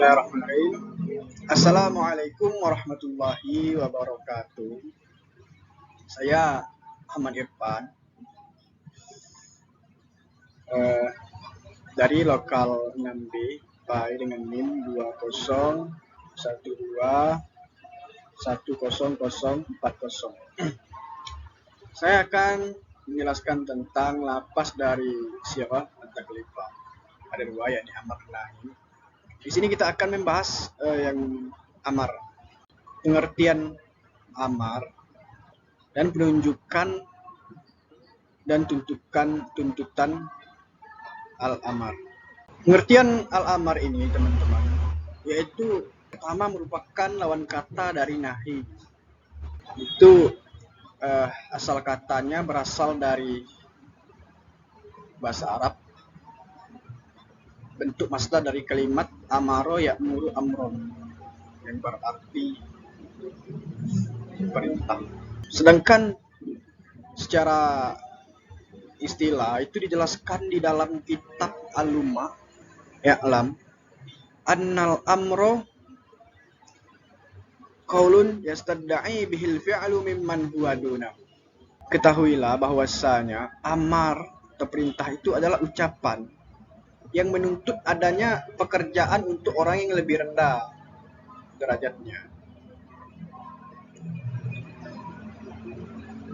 Bismillahirrahmanirrahim. Assalamualaikum warahmatullahi wabarakatuh. Saya Ahmad Irfan dari lokal 6B PAI dengan NIM 20121040. Saya akan menjelaskan tentang lapas dari Sirah At-Taklifah. Ada dua, yakni amar nahi. Di sini kita akan membahas yang amar, pengertian amar, dan penunjukan dan tuntutan al-amar. Pengertian al-amar ini, teman-teman, yaitu pertama merupakan lawan kata dari nahi. Itu asal katanya berasal dari bahasa Arab. Bentuk masdar dari kalimat amaro ya'muru amron, yang berarti perintah. Sedangkan secara istilah itu dijelaskan di dalam kitab Al-Lumah Ya'lam annal amro qaulun yastadda'i bihil fi'lu mimman huwa dunahu. Ketahuilah bahwasanya amar atau perintah itu adalah ucapan yang menuntut adanya pekerjaan untuk orang yang lebih rendah derajatnya.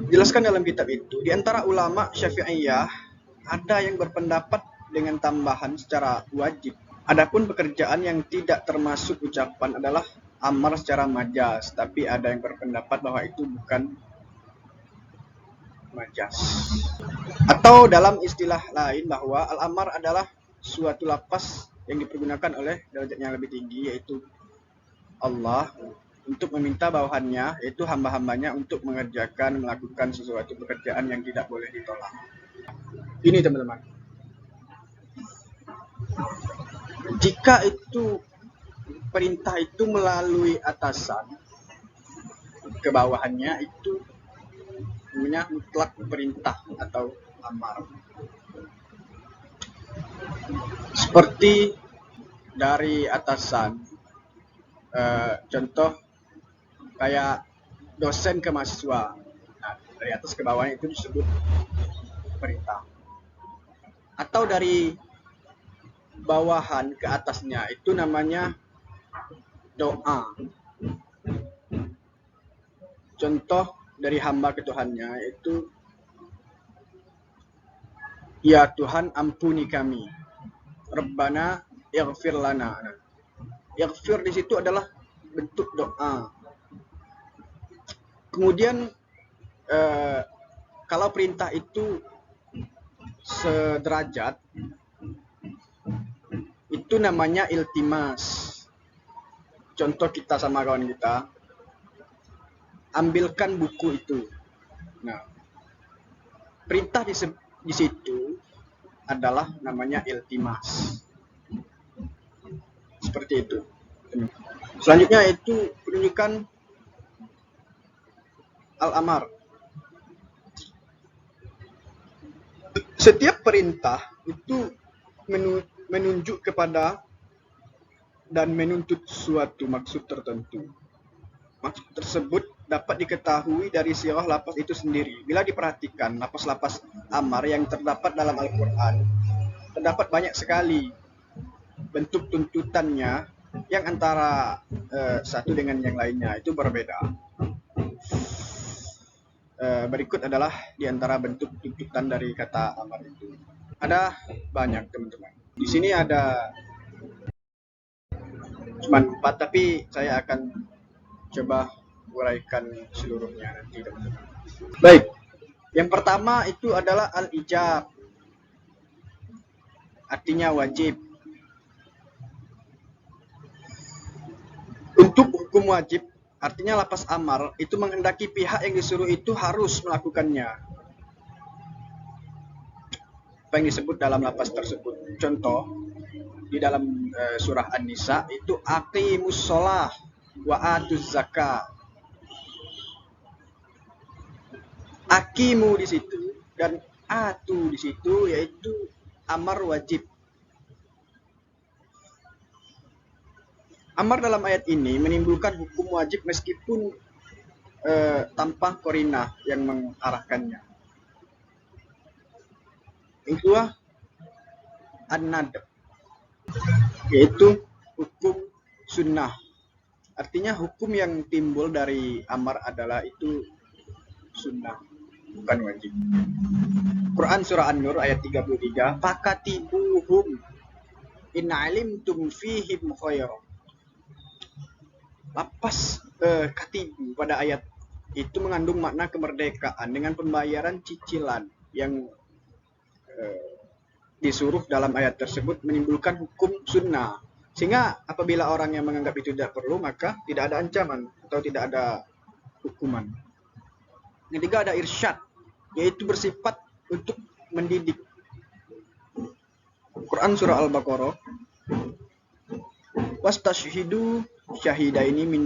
Jelaskan dalam kitab itu, di antara ulama Syafi'iyah ada yang berpendapat dengan tambahan secara wajib. Adapun pekerjaan yang tidak termasuk ucapan adalah amar secara majas, tapi ada yang berpendapat bahwa itu bukan majas. Atau dalam istilah lain bahwa al-amar adalah suatu lapas yang dipergunakan oleh derajat yang lebih tinggi, yaitu Allah, untuk meminta bawahannya, yaitu hamba-hambanya, untuk melakukan sesuatu pekerjaan yang tidak boleh ditolak. Ini, teman-teman. Jika itu perintah itu melalui atasan ke bawahannya, itu namanya mutlak perintah atau amar. Seperti dari atasan, contoh kayak dosen ke mahasiswa, nah, dari atas ke bawahnya itu disebut perintah. Atau dari bawahan ke atasnya itu namanya doa. Contoh dari hamba ke Tuhannya itu, ya Tuhan ampuni kami, Rabbana ighfir lana. Ighfir di situ adalah bentuk doa. Kemudian kalau perintah itu sederajat, itu namanya iltimas. Contoh kita sama kawan kita, ambilkan buku itu. Nah, perintah di situ adalah namanya iltimas. Seperti itu. Selanjutnya itu penunjukan al-amar. Setiap perintah itu menunjuk kepada dan menuntut suatu maksud tertentu. Maksud tersebut dapat diketahui dari sirah lapas itu sendiri. Bila diperhatikan, lapas-lapas amar yang terdapat dalam Al-Quran, terdapat banyak sekali bentuk tuntutannya yang antara satu dengan yang lainnya itu berbeda. Berikut adalah di antara bentuk tuntutan dari kata amar itu. Ada banyak, teman-teman. Di sini ada cuma 4, tapi saya akan coba uraikan seluruhnya nanti, teman-teman. Baik, yang pertama itu adalah al-ijab, artinya wajib. Untuk hukum wajib, artinya lapas amar itu menghendaki pihak yang disuruh itu harus melakukannya. Apa yang disebut dalam lapas tersebut. Contoh, di dalam surah An-Nisa itu aqimus sholah wa atuz zakah. Aqimu di situ dan atu di situ yaitu amar wajib. Amar dalam ayat ini menimbulkan hukum wajib meskipun tanpa korinah yang mengarahkannya. Yang kedua, an-nadb, yaitu hukum sunnah. Artinya hukum yang timbul dari amar adalah itu sunnah, bukan wajib. Quran surah An-Nur ayat 33, fakatibuhum in alimtum fihim khairan. Lapas katibu pada ayat itu mengandung makna kemerdekaan dengan pembayaran cicilan yang disuruh dalam ayat tersebut menimbulkan hukum sunnah. Sehingga apabila orang yang menganggap itu tidak perlu, maka tidak ada ancaman atau tidak ada hukuman. Ketiga, ada irsyad, yaitu bersifat untuk mendidik. Quran surah Al-Baqarah, wastashhidu syahidaini min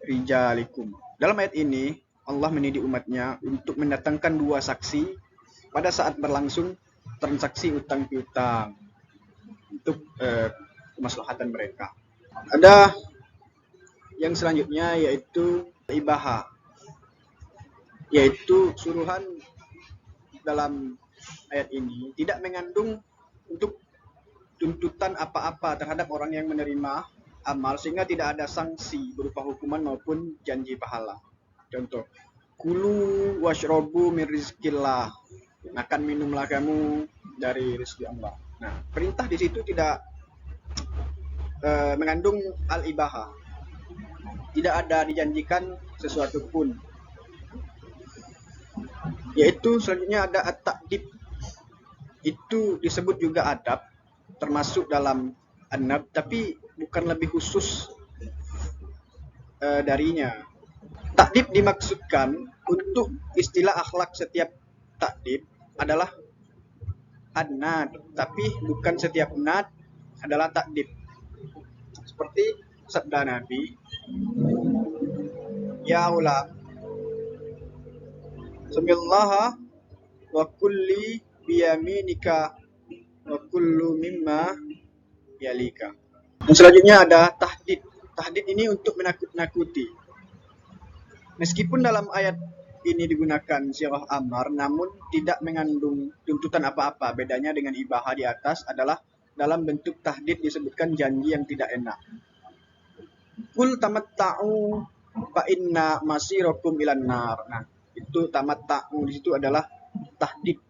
rijalikum. Dalam ayat ini Allah mendidik umatnya untuk mendatangkan 2 saksi pada saat berlangsung transaksi utang piutang untuk kemaslahatan mereka. Ada yang selanjutnya yaitu ibaha, yaitu suruhan dalam ayat ini tidak mengandung untuk tuntutan apa-apa terhadap orang yang menerima amal, sehingga tidak ada sanksi berupa hukuman maupun janji pahala. Contoh, kulu washrobu min rizkillah, makan minumlah kamu dari rezeki Allah. Nah, perintah di situ tidak mengandung al-ibaha, tidak ada dijanjikan sesuatu pun. Yaitu selanjutnya ada at-ta'dib, itu disebut juga adab, termasuk dalam an-nab, tapi bukan lebih khusus darinya. Ta'dib dimaksudkan untuk istilah akhlak setiap ta'dib adalah an-nad, tapi bukan setiap nad adalah ta'dib. Seperti sabda Nabi, ya ulam, samillaha wa kulli biyaminika wa kullu mimma yalika. Dan selanjutnya ada tahdid. Tahdid ini untuk menakut-nakuti. Meskipun dalam ayat ini digunakan sirah amar, namun tidak mengandung tuntutan apa-apa. Bedanya dengan ibaha di atas adalah dalam bentuk tahdid disebutkan janji yang tidak enak. Kul tamatta'u fa inna masirakum ilan nar. Nah, itu tamatta'u di situ adalah tahdid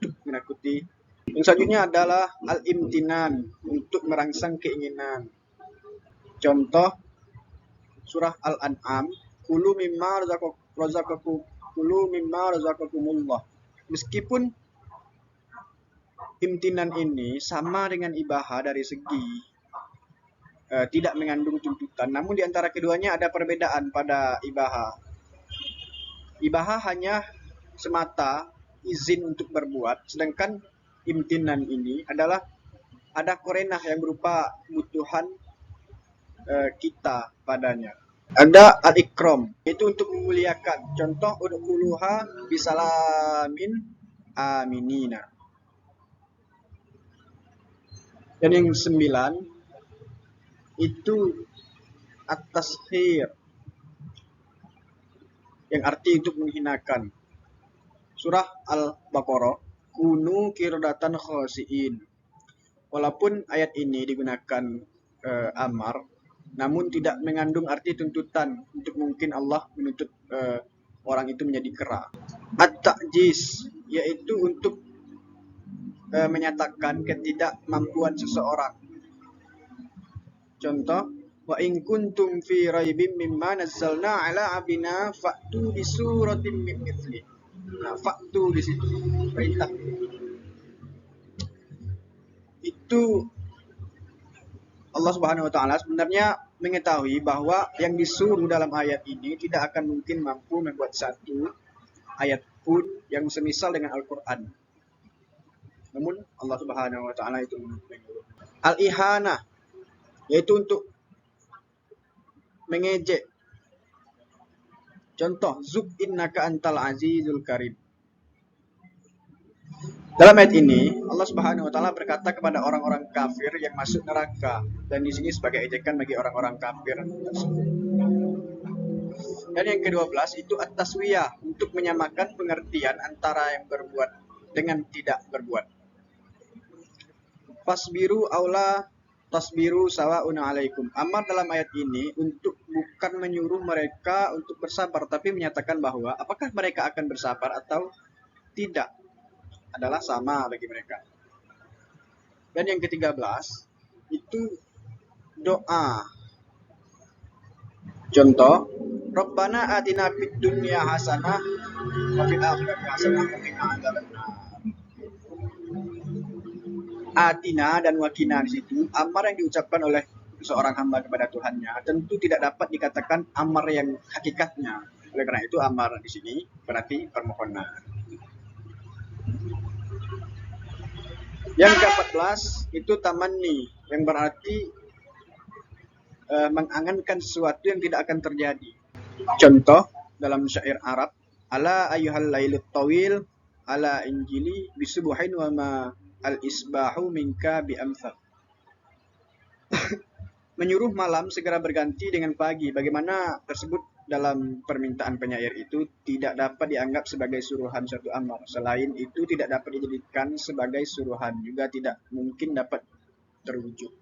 untuk menakuti. Yang selanjutnya adalah al-imtinan, untuk merangsang keinginan. Contoh surah Al-An'am, kulu mimma razaqakumullah. Meskipun imtinan ini sama dengan ibaha dari segi tidak mengandung tuntutan, namun di antara keduanya ada perbedaan pada ibaha. Ibaha hanya semata izin untuk berbuat, sedangkan imtinan ini adalah ada korenah yang berupa kebutuhan kita padanya. Ada al-ikram, itu untuk memuliakan. Contoh, udkhuluha bisalamin aminina. Dan yang 9 itu at-taskhir, yang arti untuk menghinakan. Surah Al-Baqarah, kunu kirdatan khasiin. Walaupun ayat ini digunakan amar, namun tidak mengandung arti tuntutan untuk mungkin Allah menuntut orang itu menjadi kera. At-ta'jiz, yaitu untuk menyatakan ketidakmampuan seseorang. Contoh, wa in kuntum fi raibim mimma nazzalna ala abina fa'tu bi suratin min mithli. Nah, fa'tu di situ perintah. Itu Allah Subhanahu wa taala sebenarnya mengetahui bahwa yang disuruh dalam ayat ini tidak akan mungkin mampu membuat satu ayat pun yang semisal dengan Al-Qur'an. Namun Allah Subhanahu wa taala itu menyuruh. Al-ihanah, yaitu untuk mengejek. Contoh, zuk innaka antal azizul karim. Dalam ayat ini, Allah Subhanahu wa taala berkata kepada orang-orang kafir yang masuk neraka, dan di sini sebagai ejekan bagi orang-orang kafir tersebut. Dan yang ke-12 itu at-taswiyah, untuk menyamakan pengertian antara yang berbuat dengan tidak berbuat. Fasbiru aula tasbiru sawa'un alaikum. Amar dalam ayat ini untuk bukan menyuruh mereka untuk bersabar, tapi menyatakan bahwa apakah mereka akan bersabar atau tidak adalah sama bagi mereka. Dan yang ke-13 itu doa. Contoh, Rabbana atina fid dunya hasanah wa fil akhirati hasanah wa qina adzabannar. Atina dan wakina di situ amar yang diucapkan oleh seorang hamba kepada Tuhannya tentu tidak dapat dikatakan amar yang hakikatnya. Oleh karena itu amar di sini berarti permohonan. Yang ke-14 itu tamanni, yang berarti mengangankan sesuatu yang tidak akan terjadi. Contoh dalam syair Arab, ala ayyuhal lailut tawil ala injili bisubuhin wa ma al isbahu minka bi amsal. Menyuruh malam segera berganti dengan pagi. Bagaimana tersebut dalam permintaan penyair itu tidak dapat dianggap sebagai suruhan suatu amar. Selain itu tidak dapat dijadikan sebagai suruhan, juga tidak mungkin dapat terwujud.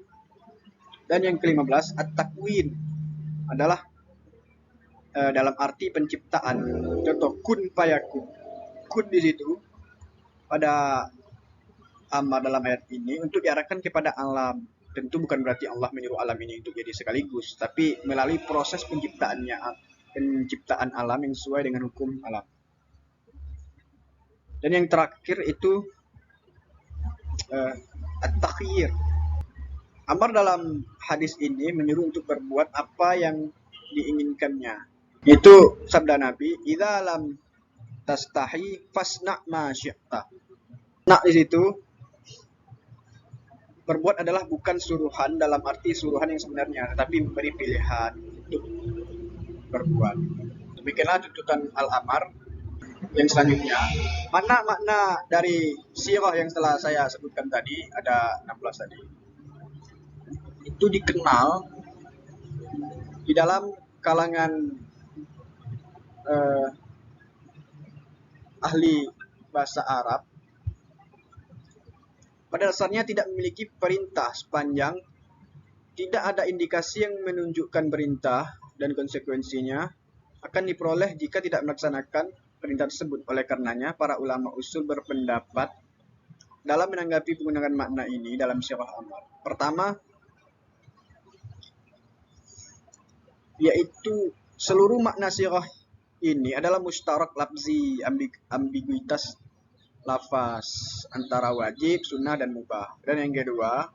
Dan yang ke-15 at-takwin adalah dalam arti penciptaan. Contoh kun fayakun. Kun di situ pada amar dalam ayat ini untuk diarahkan kepada alam. Tentu bukan berarti Allah menyuruh alam ini untuk jadi sekaligus, tapi melalui proses penciptaannya, penciptaan alam yang sesuai dengan hukum alam. Dan yang terakhir itu at-takhyir. Amar dalam hadis ini menyuruh untuk berbuat apa yang diinginkannya. Itu sabda Nabi, "Idza lam tastahi fasna ma syi'ta." Nah, di situ berbuat adalah bukan suruhan dalam arti suruhan yang sebenarnya, tetapi memberi pilihan untuk berbuat. Demikianlah tuntutan al-amar. Yang selanjutnya, makna-makna dari sirah yang telah saya sebutkan tadi, ada 16 tadi, itu dikenal di dalam kalangan ahli bahasa Arab. Pada dasarnya tidak memiliki perintah sepanjang tidak ada indikasi yang menunjukkan perintah, dan konsekuensinya akan diperoleh jika tidak melaksanakan perintah tersebut. Oleh karenanya, para ulama usul berpendapat dalam menanggapi penggunaan makna ini dalam sirah amar. Pertama, yaitu seluruh makna sirah ini adalah mustarak lafzi, ambiguitas lafaz antara wajib, sunnah, dan mubah. Dan yang kedua,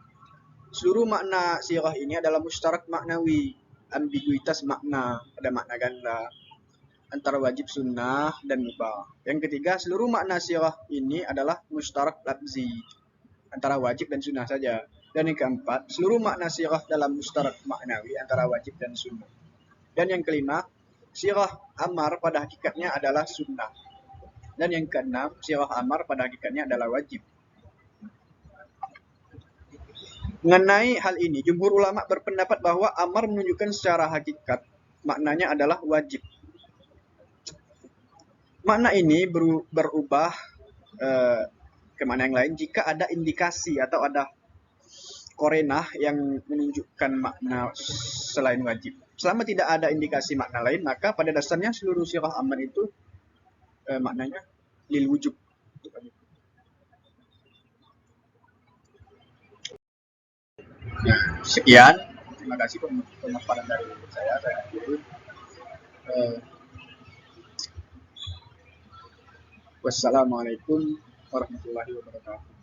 seluruh makna sirah ini adalah mustarak maknawi, ambiguitas makna, ada makna ganda antara wajib, sunnah, dan mubah. Yang ketiga, seluruh makna sirah ini adalah mustarak lafzi, antara wajib dan sunnah saja. Dan yang keempat, seluruh makna sirah dalam mustarak maknawi antara wajib dan sunnah. Dan yang kelima, sirah amar pada hakikatnya adalah sunnah. Dan yang keenam, sirah amar pada hakikatnya adalah wajib. Mengenai hal ini, jumhur ulama berpendapat bahwa amar menunjukkan secara hakikat maknanya adalah wajib. Makna ini berubah ke makna yang lain jika ada indikasi atau ada korenah yang menunjukkan makna selain wajib. Selama tidak ada indikasi makna lain, maka pada dasarnya seluruh sirah amar itu maknanya lil wujub. Sekian, terima kasih pemaparan dari saya. Wassalamualaikum warahmatullahi wabarakatuh.